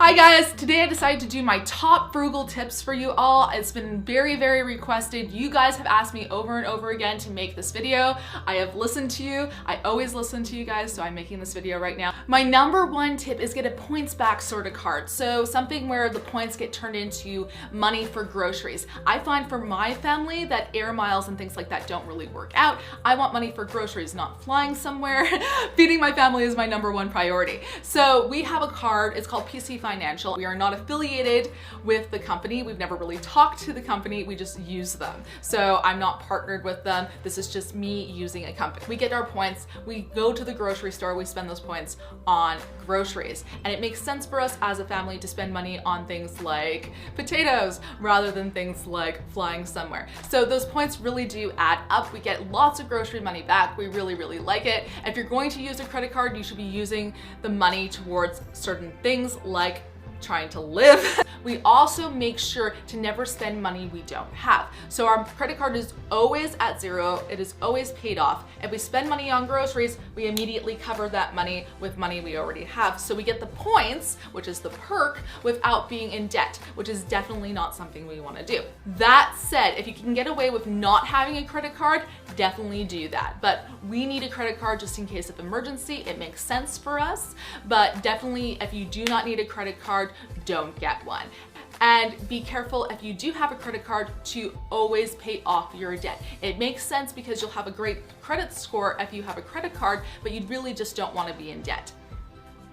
Hi guys, today I decided to do my top frugal tips for you all. It's been very, very requested. You guys have asked me over and over again to make this video. I have listened to you. I always listen to you guys, so I'm making this video right now. My number one tip is get a points back sort of card. So something where the points get turned into money for groceries. I find for my family that air miles and things like that don't really work out. I want money for groceries, not flying somewhere. Feeding my family is my number one priority. So we have a card, it's called PC Financial. We are not affiliated with the company. We've never really talked to the company. We just use them. So I'm not partnered with them. This is just me using a company. We get our points. We go to the grocery store. We spend those points on groceries. And it makes sense for us as a family to spend money on things like potatoes rather than things like flying somewhere. So those points really do add up. We get lots of grocery money back. We really, really like it. If you're going to use a credit card, you should be using the money towards certain things like trying to live. We also make sure to never spend money we don't have. So our credit card is always at zero. It is always paid off. If we spend money on groceries, we immediately cover that money with money we already have. So we get the points, which is the perk, without being in debt, which is definitely not something we want to do. That said, if you can get away with not having a credit card, definitely do that. But we need a credit card just in case of emergency. It makes sense for us, but definitely if you do not need a credit card, don't get one. And be careful if you do have a credit card to always pay off your debt. It makes sense because you'll have a great credit score if you have a credit card, but you really just don't want to be in debt.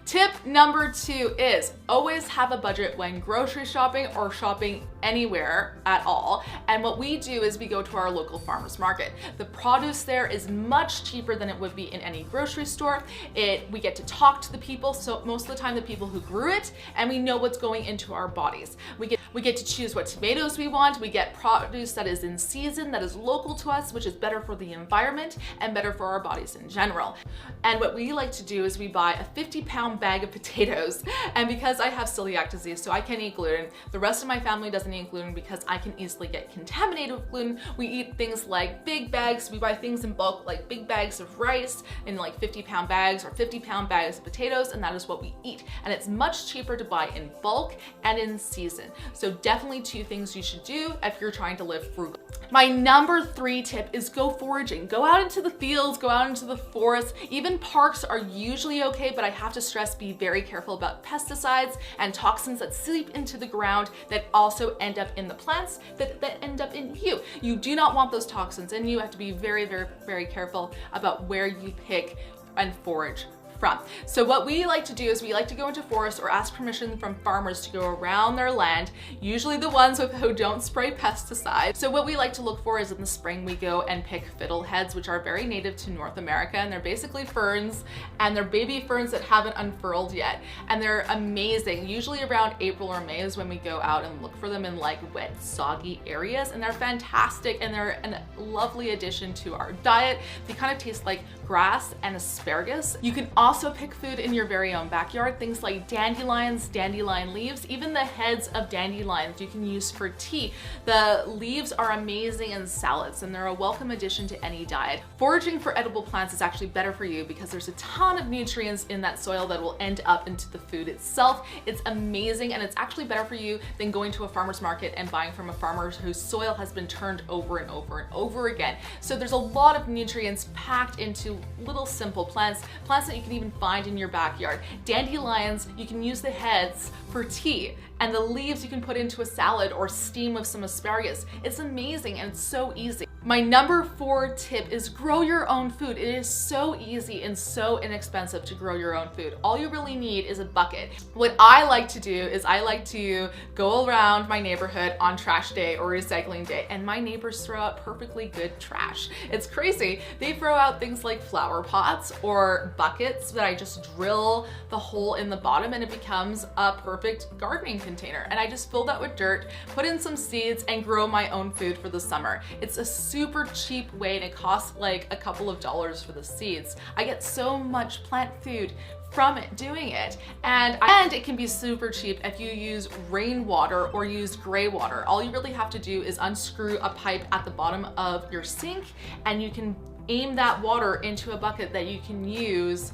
Tip number 2 is always have a budget when grocery shopping or shopping anywhere at all. And what we do is we go to our local farmers market. The produce there is much cheaper than it would be in any grocery store. We get to talk to the people, so most of the time the people who grew it, and we know what's going into our bodies. We get to choose what tomatoes we want. We get produce that is in season, that is local to us, which is better for the environment and better for our bodies in general. And what we like to do is we buy a 50-pound bag of potatoes. And because I have celiac disease, so I can't eat gluten, the rest of my family doesn't eat gluten because I can easily get contaminated with gluten. We eat things like big bags. We buy things in bulk, like big bags of rice in like 50-pound bags or 50-pound bags of potatoes, and that is what we eat. And it's much cheaper to buy in bulk and in season. So definitely 2 things you should do if you're trying to live frugal. My number 3 tip is go foraging. Go out into the fields, go out into the forest. Even parks are usually okay, but I have to stress, be very careful about pesticides and toxins that seep into the ground that also end up in the plants that end up in you. You do not want those toxins in you. You have to be very, very, very careful about where you pick and forage from. So what we like to do is we like to go into forests or ask permission from farmers to go around their land, usually the ones who don't spray pesticides. So what we like to look for is in the spring we go and pick fiddleheads, which are very native to North America, and they're basically ferns, and they're baby ferns that haven't unfurled yet, and they're amazing. Usually around April or May is when we go out and look for them in like wet, soggy areas, and they're fantastic, and they're a lovely addition to our diet. They kind of taste like grass and asparagus. You can also pick food in your very own backyard, things like dandelions, dandelion leaves, even the heads of dandelions you can use for tea. The leaves are amazing in salads, and they're a welcome addition to any diet. Foraging for edible plants is actually better for you because there's a ton of nutrients in that soil that will end up into the food itself. It's amazing, and it's actually better for you than going to a farmer's market and buying from a farmer whose soil has been turned over and over and over again. So there's a lot of nutrients packed into little simple plants that you can even find in your backyard. Dandelions, you can use the heads for tea, and the leaves you can put into a salad or steam with some asparagus. It's amazing, and it's so easy. My number 4 tip is grow your own food. It is so easy and so inexpensive to grow your own food. All you really need is a bucket. What I like to do is I like to go around my neighborhood on trash day or recycling day, and my neighbors throw out perfectly good trash. It's crazy. They throw out things like flower pots or buckets that I just drill the hole in the bottom, and it becomes a perfect gardening container. And I just fill that with dirt, put in some seeds, and grow my own food for the summer. It's a super cheap way, and it costs like a couple of dollars for the seeds. I get so much plant food from it doing it, and it can be super cheap if you use rainwater or use gray water. All you really have to do is unscrew a pipe at the bottom of your sink, and you can aim that water into a bucket that you can use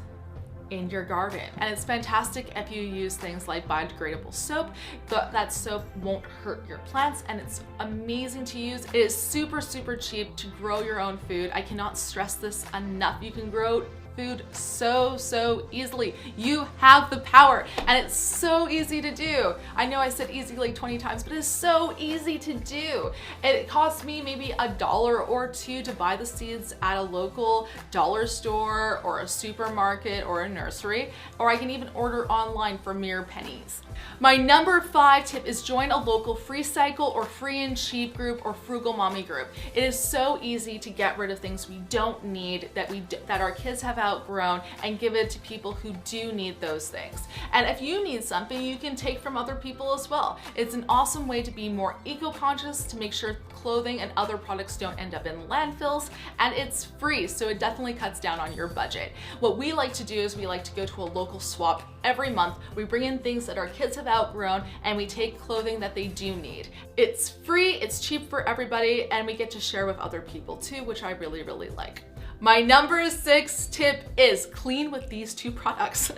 in your garden. And it's fantastic if you use things like biodegradable soap. That soap won't hurt your plants, and it's amazing to use. It is super, super cheap to grow your own food. I cannot stress this enough. You can grow food so easily. You have the power, and it's so easy to do. I know I said easy like 20 times, but it's so easy to do. It costs me maybe $1 or $2 to buy the seeds at a local dollar store or a supermarket or a nursery, or I can even order online for mere pennies. My number 5 tip is join a local free cycle or free and cheap group or frugal mommy group. It is so easy to get rid of things we don't need, that our kids have outgrown, and give it to people who do need those things. And if you need something, you can take from other people as well. It's an awesome way to be more eco-conscious, to make sure clothing and other products don't end up in landfills, and it's free, so it definitely cuts down on your budget. What we like to do is we like to go to a local swap every month. We bring in things that our kids have outgrown, and we take clothing that they do need. It's free, it's cheap for everybody, and we get to share with other people too, which I really like. My number 6 tip is clean with these 2 products,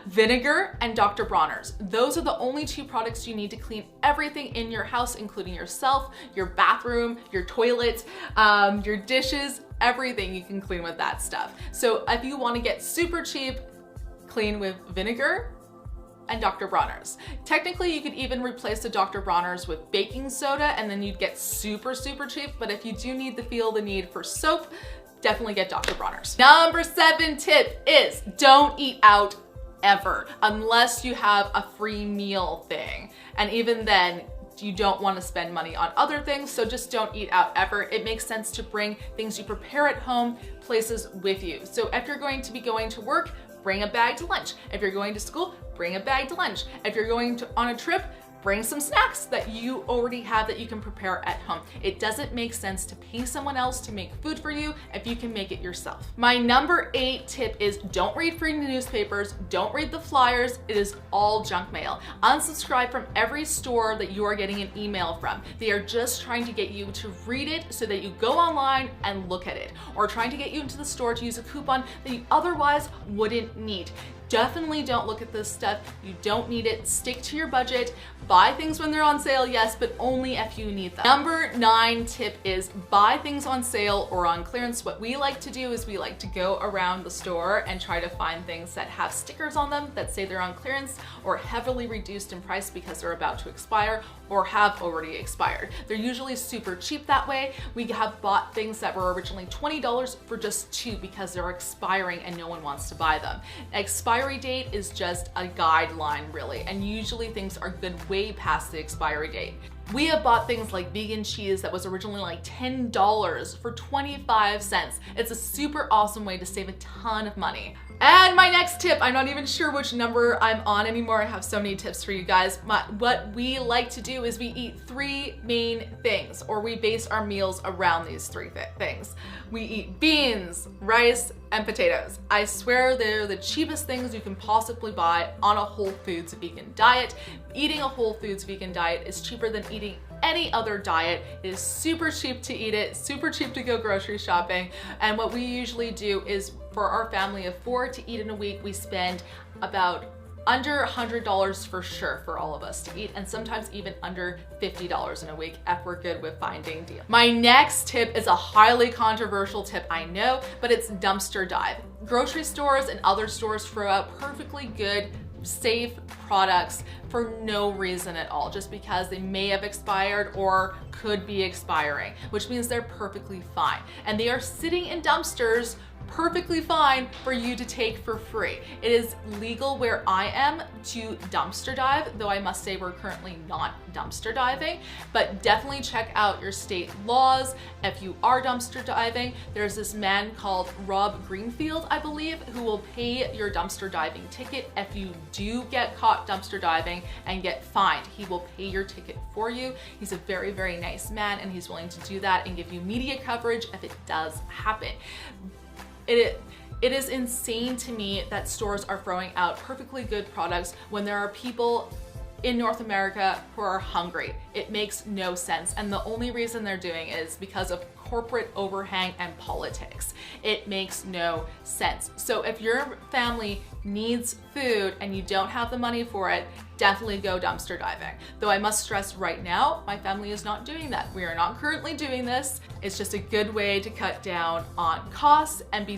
vinegar and Dr. Bronner's. Those are the only 2 products you need to clean everything in your house, including yourself, your bathroom, your toilet, your dishes, everything you can clean with that stuff. So if you want to get super cheap, clean with vinegar and Dr. Bronner's. Technically, you could even replace the Dr. Bronner's with baking soda, and then you'd get super cheap. But if you do feel the need for soap, definitely get Dr. Bronner's. Number 7 tip is don't eat out ever, unless you have a free meal thing. And even then, you don't want to spend money on other things, so just don't eat out ever. It makes sense to bring things you prepare at home places with you. So if you're going to be going to work, bring a bag to lunch. If you're going to school, bring a bag to lunch. If you're going on a trip, bring some snacks that you already have that you can prepare at home. It doesn't make sense to pay someone else to make food for you if you can make it yourself. My number 8 tip is don't read free newspapers, don't read the flyers. It is all junk mail. Unsubscribe from every store that you are getting an email from. They are just trying to get you to read it so that you go online and look at it, or trying to get you into the store to use a coupon that you otherwise wouldn't need. Definitely don't look at this stuff. You don't need it. Stick to your budget. Buy things when they're on sale, yes, but only if you need them. Number 9 tip is buy things on sale or on clearance. What we like to do is we like to go around the store and try to find things that have stickers on them that say they're on clearance or heavily reduced in price because they're about to expire or have already expired. They're usually super cheap that way. We have bought things that were originally $20 for just $2 because they're expiring and no one wants to buy them. Expiry date is just a guideline really, and usually things are good way past the expiry date. We have bought things like vegan cheese that was originally like $10 for 25 cents. It's a super awesome way to save a ton of money. And my next tip, I'm not even sure which number I'm on anymore. I have so many tips for you guys. What we like to do is we eat 3 main things, or we base our meals around these 3 things. We eat beans, rice, and potatoes. I swear they're the cheapest things you can possibly buy on a Whole Foods vegan diet. Eating a Whole Foods vegan diet is cheaper than eating any other diet. It is super cheap to eat it, super cheap to go grocery shopping. And what we usually do is for our family of 4 to eat in a week, we spend about under $100 for sure for all of us to eat, and sometimes even under $50 in a week if we're good with finding deals. My next tip is a highly controversial tip, I know, but it's dumpster dive. Grocery stores and other stores throw out perfectly good, safe products for no reason at all, just because they may have expired or could be expiring, which means they're perfectly fine. And they are sitting in dumpsters perfectly fine for you to take for free. It is legal where I am to dumpster dive, though I must say we're currently not dumpster diving, but definitely check out your state laws if you are dumpster diving. There's this man called Rob Greenfield, I believe, who will pay your dumpster diving ticket if you do get caught dumpster diving and get fined. He will pay your ticket for you. He's a very, very nice man, and he's willing to do that and give you media coverage if it does happen. It is insane to me that stores are throwing out perfectly good products when there are people in North America who are hungry. It makes no sense. And the only reason they're doing it is because of corporate overhang and politics. It makes no sense. So if your family needs food and you don't have the money for it, definitely go dumpster diving. Though I must stress right now, my family is not doing that. We are not currently doing this. It's just a good way to cut down on costs and be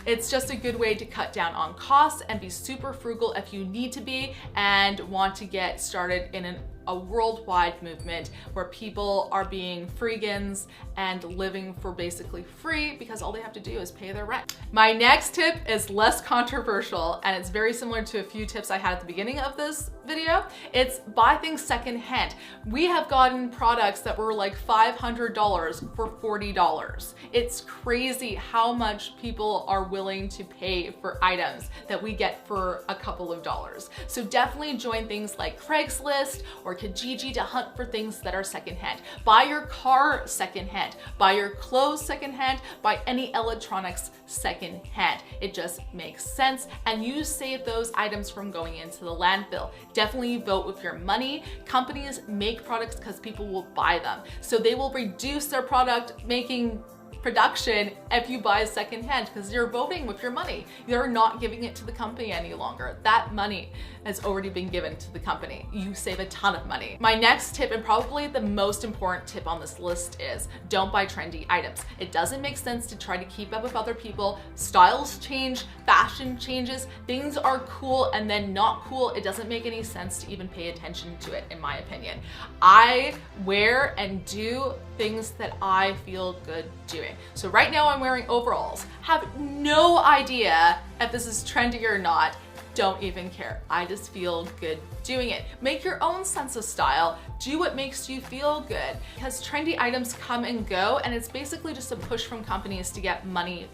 it's just a good way to cut down on costs and be super frugal if you need to be and want to get started in a worldwide movement where people are being freegans and living for basically free because all they have to do is pay their rent. My next tip is less controversial and it's very similar to a few tips I had at the beginning of this video. It's buy things secondhand. We have gotten products that were like $500 for $40. It's crazy how much people are willing to pay for items that we get for a couple of dollars. So definitely join things like Craigslist or Kijiji to hunt for things that are secondhand. Buy your car secondhand, buy your clothes secondhand, buy any electronics secondhand. It just makes sense and you save those items from going into the landfill. Definitely vote with your money. Companies make products because people will buy them. So they will reduce their product making production if you buy secondhand because you're voting with your money. You're not giving it to the company any longer. That money has already been given to the company. You save a ton of money. My next tip, and probably the most important tip on this list, is don't buy trendy items. It doesn't make sense to try to keep up with other people. Styles change, fashion changes, things are cool and then not cool. It doesn't make any sense to even pay attention to it, in my opinion. I wear and do things that I feel good doing. So right now I'm wearing overalls. Have no idea if this is trendy or not. Don't even care. I just feel good doing it. Make your own sense of style. Do what makes you feel good because trendy items come and go and it's basically just a push from companies to get money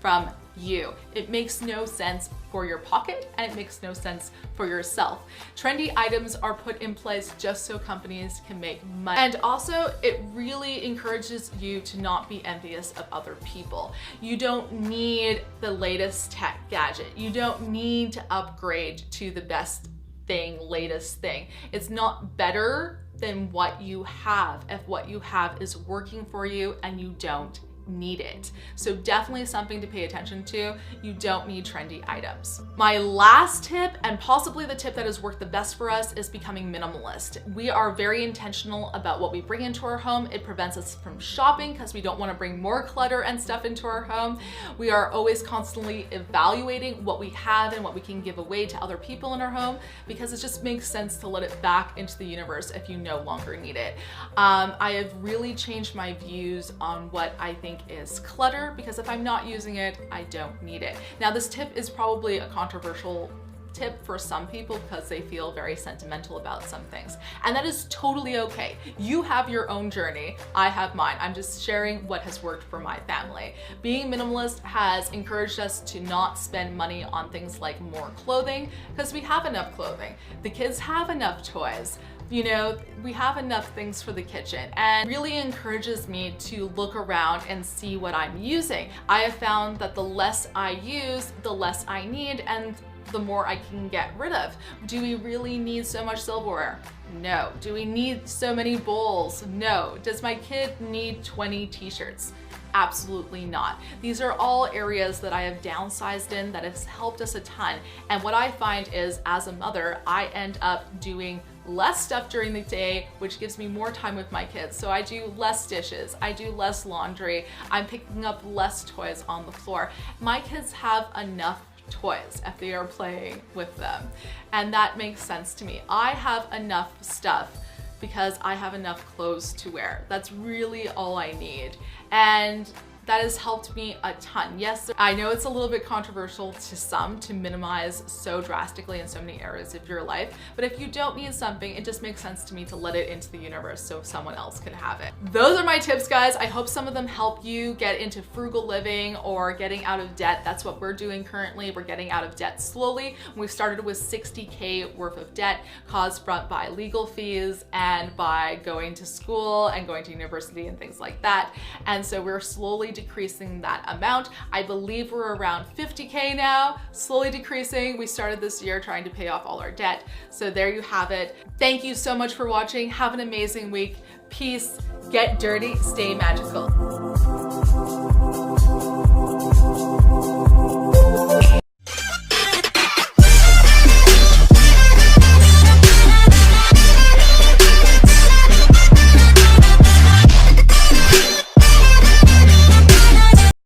from you. It makes no sense for your pocket and it makes no sense for yourself. Trendy items are put in place just so companies can make money. And also it really encourages you to not be envious of other people. You don't need the latest tech gadget. You don't need to upgrade to the best thing, latest thing. It's not better than what you have if what you have is working for you and you don't need it. So definitely something to pay attention to. You don't need trendy items. My last tip, and possibly the tip that has worked the best for us, is becoming minimalist. We are very intentional about what we bring into our home. It prevents us from shopping because we don't want to bring more clutter and stuff into our home. We are always constantly evaluating what we have and what we can give away to other people in our home because it just makes sense to let it back into the universe if you no longer need it. I have really changed my views on what I think is clutter because if I'm not using it, I don't need it. Now this tip is probably a controversial tip for some people because they feel very sentimental about some things, and that is totally okay. You have your own journey, I have mine. I'm just sharing what has worked for my family. Being minimalist has encouraged us to not spend money on things like more clothing because we have enough clothing. The kids have enough toys. You know, we have enough things for the kitchen, and really encourages me to look around and see what I'm using. I have found that the less I use, the less I need, and the more I can get rid of. Do we really need so much silverware? No. Do we need so many bowls? No. Does my kid need 20 t-shirts? Absolutely not. These are all areas that I have downsized in that has helped us a ton. And what I find is, as a mother, I end up doing less stuff during the day, which gives me more time with my kids. So I do less dishes, I do less laundry, I'm picking up less toys on the floor. My kids have enough toys if they are playing with them, and that makes sense to me. I have enough stuff because I have enough clothes to wear. That's really all I need, and that has helped me a ton. Yes, I know it's a little bit controversial to some to minimize so drastically in so many areas of your life, but if you don't need something, it just makes sense to me to let it into the universe so someone else can have it. Those are my tips, guys. I hope some of them help you get into frugal living or getting out of debt. That's what we're doing currently. We're getting out of debt slowly. We started with $60K worth of debt caused by legal fees and by going to school and going to university and things like that. And so we're slowly decreasing that amount. I believe we're around 50K now, slowly decreasing. We started this year trying to pay off all our debt. So there you have it. Thank you so much for watching. Have an amazing week. Peace. Get dirty. Stay magical.